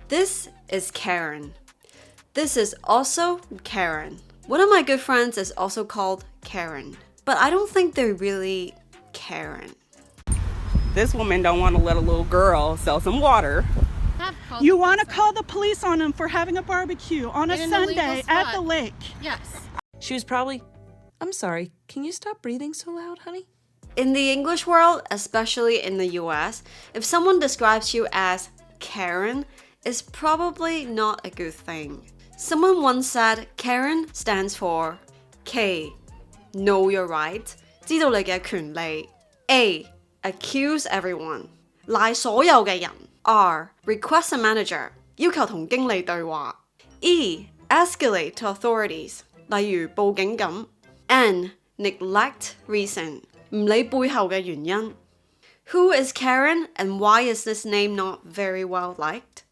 This is Karen. This is also Karen. One of my good friends is also called Karen, but I don't think they're really Karen. This woman don't want to let a little girl sell some water. You want to call the police on them for having a barbecue on a Sunday at the lake. Yes. She was probably, I'm sorry, can you stop breathing so loud, honey? In the English world, especially in the US, if someone describes you as Karen, it's probably not a good thing. Someone once said Karen stands for K. Know your right. 知道你嘅權利. A. Accuse everyone. 賴所有嘅人. R. Request a manager. 要求同經理對話. E. Escalate to authorities. 例如報警咁. N. Neglect reason. 唔理背後嘅原因. Who is Karen and why is this name not very well liked?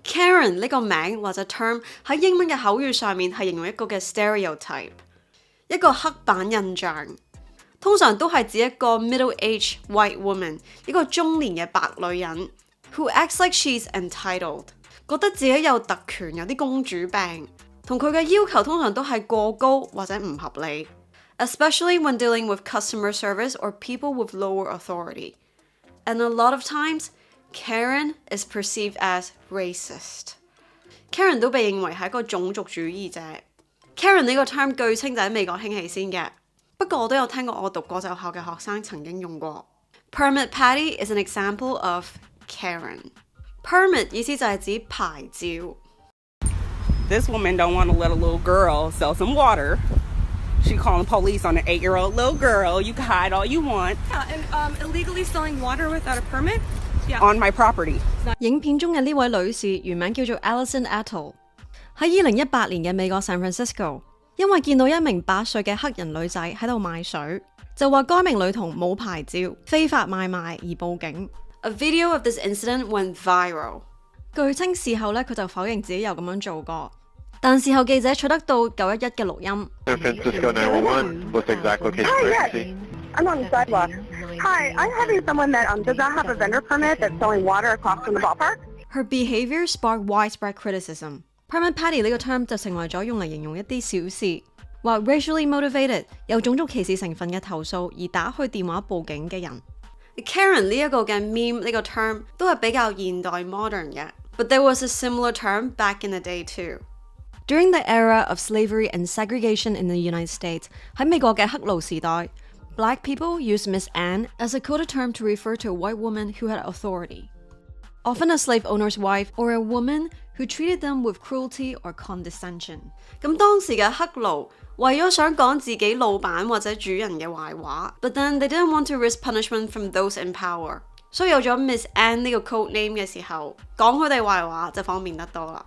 Karen 呢個名或者 term 喺英文嘅口語上面係形容一個嘅 stereotype， 一個刻板印象，通常都係指一個 middle-aged white woman， 一個中年嘅白女人 who acts like she's entitled， 覺得自己有特權，有啲公主病，同佢嘅要求通常都係過高或者唔合理 ，especially when dealing with customer service or people with lower authority. And a lot of times, Karen is perceived as racist. Karen 都被認為係一個種族主義者。Karen 呢個 term 據稱就喺美國興起先嘅，不過我都有聽過我讀國際學校嘅學生曾經用過。Permit Patty is an example of Karen. Permit 意思就係指牌照。This woman don't want to let a little girl sell some water. She calling the police on an 8-year-old little girl. You can hide all you want. Yeah, and illegally selling water without a permit? Yeah. On my property. 影片中嘅呢位女士原名叫做 Allison Ethel， 喺2018年嘅美國 San Francisco， 因為見到一名8歲嘅黑人女仔喺度賣水，就話該名女童冇牌照，非法買賣而報警。A video of this incident went viral。據稱事後佢就否認自己有咁樣做過，但事後記者取得到911嘅錄音。San Francisco 911, what's the exact location of emergency? I'm on the sidewalk. Hi, I'm having someone that does not have a vendor permit that's selling water across from the ballpark. Her behavior sparked widespread criticism. Permit Patty 呢個 term 就成為咗用嚟形容一啲小事，話 racially motivated 有種族歧視成分嘅投訴而打去電話報警嘅人。Karen 呢一個嘅 meme 呢個 term 都係比較現代 modern 嘅 ，but there was a similar term back in the day too. During the era of slavery and segregation in the United States， 喺美國嘅黑奴時代。Black people used Miss Anne as a coded term to refer to a white woman who had authority, often a slave owner's wife or a woman who treated them with cruelty or condescension. 咁當時嘅黑奴為咗想講自己老闆或者主人嘅壞話 ，but then they didn't want to risk punishment from those in power， 所以有咗 Miss Anne 呢個 code name 嘅時候，講佢哋壞話就方便得多啦。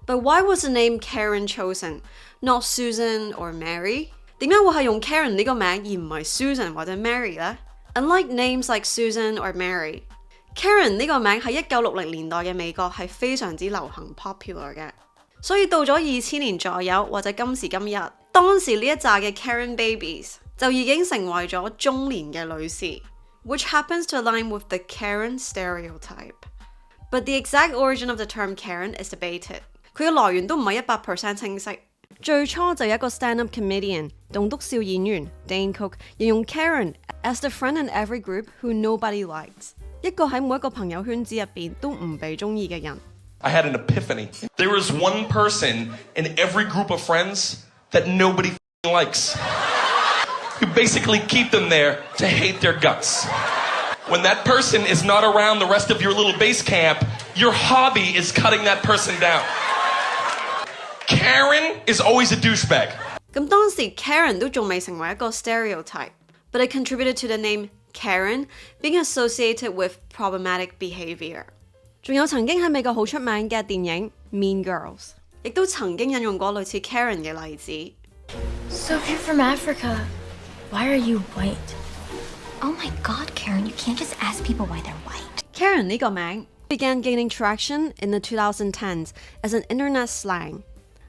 But why was the name Karen chosen, not Susan or Mary?點解會係用 Karen 呢個名而唔係 Susan 或者 Mary 呢？ Unlike names like Susan or Mary, Karen 呢個名喺1960年代嘅美國係非常之流行 popular 嘅，所以到咗2000年左右或者今時今日，當時呢一紮嘅 Karen babies 就已經成為咗中年嘅女士 ，which happens to align with the Karen stereotype. But the exact origin of the term Karen is debated. 佢嘅來源都唔係100% 清晰。最初就有一個 stand-up comedian 棟篤笑演員 Dane Cook 形容 Karen as the friend in every group who nobody likes， 一個喺每一個朋友圈子入邊都唔被中意嘅人。I had an epiphany. There is one person in every group of friends that nobody likes. You basically keep them there to hate their guts. When that person is not around the rest of your little base camp, your hobby is cutting that person down. Karen is always a douchebag. 咁當時 Karen 都仲未成為一個 stereotype, but it contributed to the name Karen being associated with problematic behavior. 仲有曾經喺美國好出名嘅電影 Mean Girls， 亦都曾經引用過類似 Karen 嘅例子。So if you're from Africa, why are you white? Oh my God, Karen, you can't just ask people why they're white. Karen 呢個名 began gaining traction in the 2010s as an internet slang。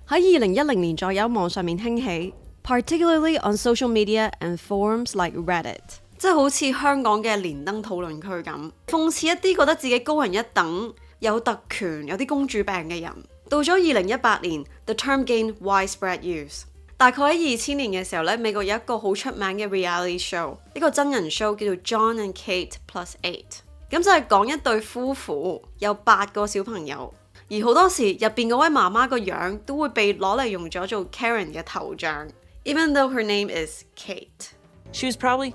喺2010年左右網上面興起 ，particularly on social media and forums like Reddit。即係好似香港嘅連登討論區咁，諷刺一啲覺得自己高人一等、有特權、有啲公主病嘅人。到咗2018年 ，the term gained widespread use。大概喺2000年嘅時候咧，美國有一個好出名嘅 reality show， 一個真人 show叫做 John and Kate Plus 8。咁就係講一對夫婦有8個小朋友，而好多時入邊嗰位媽媽個樣都會被攞嚟用咗做 Karen 嘅頭像 ，even though her name is Kate。 She was probably,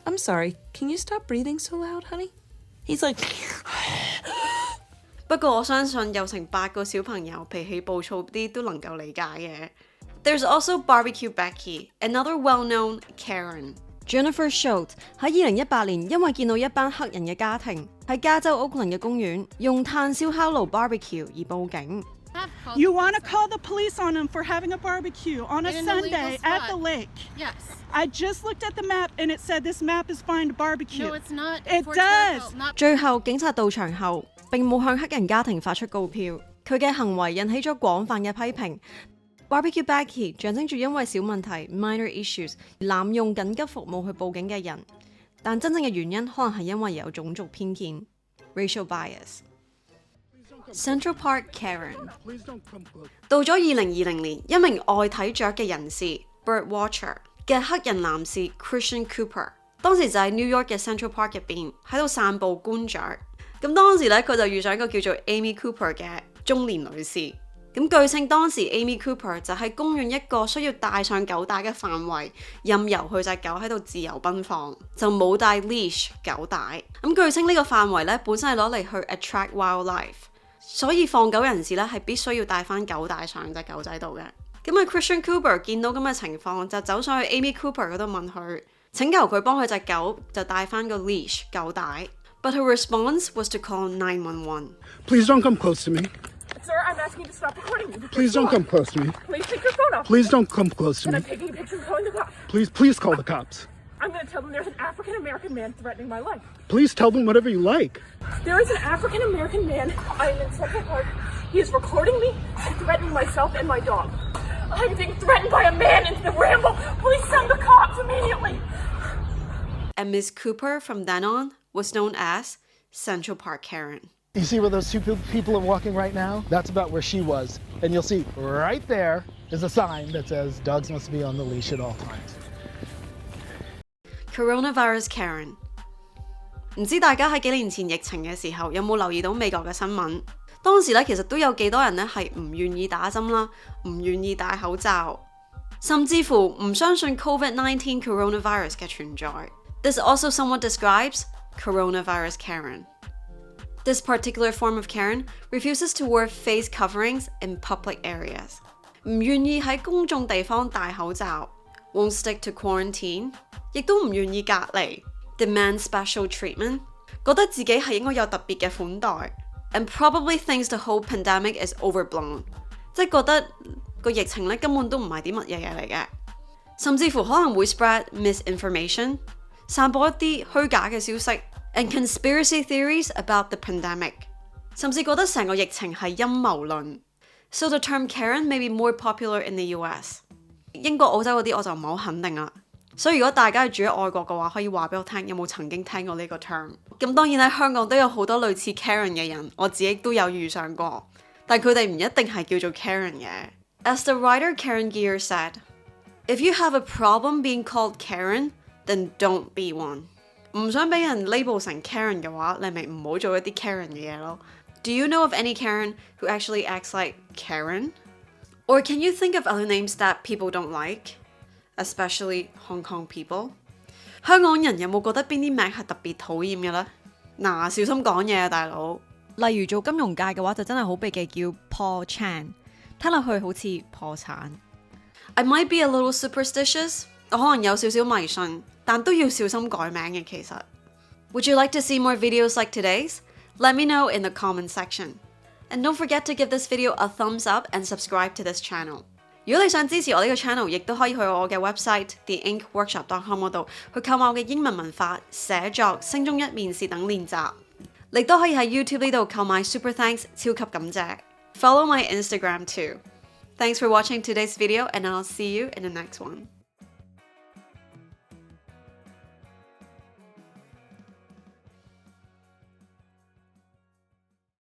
I'm sorry, can you stop breathing so loud, honey? He's like, 不過我相信有成8個小朋友脾氣暴躁啲都能夠理解嘅。There's also Barbecue Becky, another well-known Karen. Jennifer Schultz 喺2018年因為見到一班黑人嘅家庭喺加州 Oakland 嘅公園用炭燒烤爐 barbecue 而報警。You want to call the police on them for having a barbecue on a Sunday at the lake? Yes. I just looked at the map and it said this map is fine to barbecue. No, it's not. It for does. charcoal, not- 最後警察到場後並冇向黑人家庭發出告票，佢嘅行為引起咗廣泛嘅批評。Barbecue Becky 象徵住因為小問題 minor issues 而濫用緊急服務去報警嘅人，但真正嘅原因可能係因為有種族偏見 racial bias。Central Park Karen 到咗2020年，一名愛睇雀嘅人士 bird watcher 嘅黑人男士 Christian Cooper， 當時就喺 New York 嘅 Central Park 入邊喺度散步觀雀。咁當時咧佢就遇上一個叫做 Amy Cooper 嘅中年女士。咁據稱當時 Amy Cooper 就喺公園一個需要帶上狗帶嘅範圍，任由佢隻狗喺度自由奔放，就冇帶 leash 狗帶。咁據稱呢個範圍咧本身係攞嚟去 attract wildlife， 所以放狗人士咧係必須要帶翻狗帶上隻狗仔度嘅。咁啊 Christian Cooper 見到咁嘅情況，就走上去 Amy Cooper 嗰度問佢，請求佢幫佢隻狗就帶翻個 leash 狗帶。But her response was to call 911. Please don't come close to me. Sir, I'm asking you to stop recording me. Please don't come close to me. Please take your phone off. Please don't come close to And me. I'm taking a picture and calling the cops. Please call the cops. I'm going to tell them there's an African-American man threatening my life. Please tell them whatever you like. There is an African-American man. I'm in Central Park. He is recording me and threatening myself and my dog. I'm being threatened by a man in the ramble. Please send the cops immediately. And Miss Cooper from then on was known as Central Park Karen. You see where those two people are walking right now? That's about where she was. And you'll see right there is a sign that says dogs must be on the leash at all times. Coronavirus Karen。 唔知大家喺幾年前疫情嘅時候有冇留意到美國嘅新聞？當時咧其實都有幾多人咧係唔願意打針啦，唔願意戴口罩，甚至乎唔相信 COVID-19 coronavirus 嘅存在。This also somewhat describes coronavirus Karen. This particular form of Karen refuses to wear face coverings in public areas. 唔願意喺公眾地方戴口罩 ，won't stick to quarantine， 亦都唔願意隔離 ，demand special treatment， 覺得自己係應該有特別嘅款待 ，and probably thinks the whole pandemic is overblown， 即係覺得個疫情咧根本都唔係啲乜嘢嘢嚟嘅，甚至乎可能會 spread misinformation， 散播一啲虛假嘅消息。And conspiracy theories about the pandemic， 甚至覺得成個疫情係陰謀論。So the term Karen may be more popular in the US。英國、澳洲嗰啲我就唔係好肯定啦。所以如果大家係住喺外國嘅話，可以話俾我聽，有冇曾經聽過呢個 term？ 咁當然喺香港都有好多類似 Karen 嘅人，我自己都有遇上過，但佢哋唔一定係叫做 Karen 嘅。As the writer Karen Geer said, if you have a problem being called Karen, then don't be one。唔想俾人 label 成 Karen 嘅話，你咪唔好做一啲 Karen 嘅嘢咯。Do you know of any Karen who actually acts like Karen? Or can you think of other names that people don't like? Especially Hong Kong people? 香港人有冇覺得邊啲名係特別討厭嘅呢？嗱，小心講嘢啊，大佬。例如做金融界嘅話，就真係好避忌叫 Paul Chan， 聽落去好似破產。I might be a little superstitious， 我可能有少少迷信。但都要小心改名嘅其實。Would you like to see more videos like today's? Let me know in the comment section. And don't forget to give this video a thumbs up and subscribe to this channel. 如果你想支持我呢個 channel， 亦都可以去我嘅 website theinkwworkshop.com 嗰度去購買我嘅英文文法、寫作、聲中一、面試等練習。你都可以喺 YouTube 呢度購買 Super Thanks 超級感謝。Follow my Instagram too. Thanks for watching today's video and I'll see you in the next one.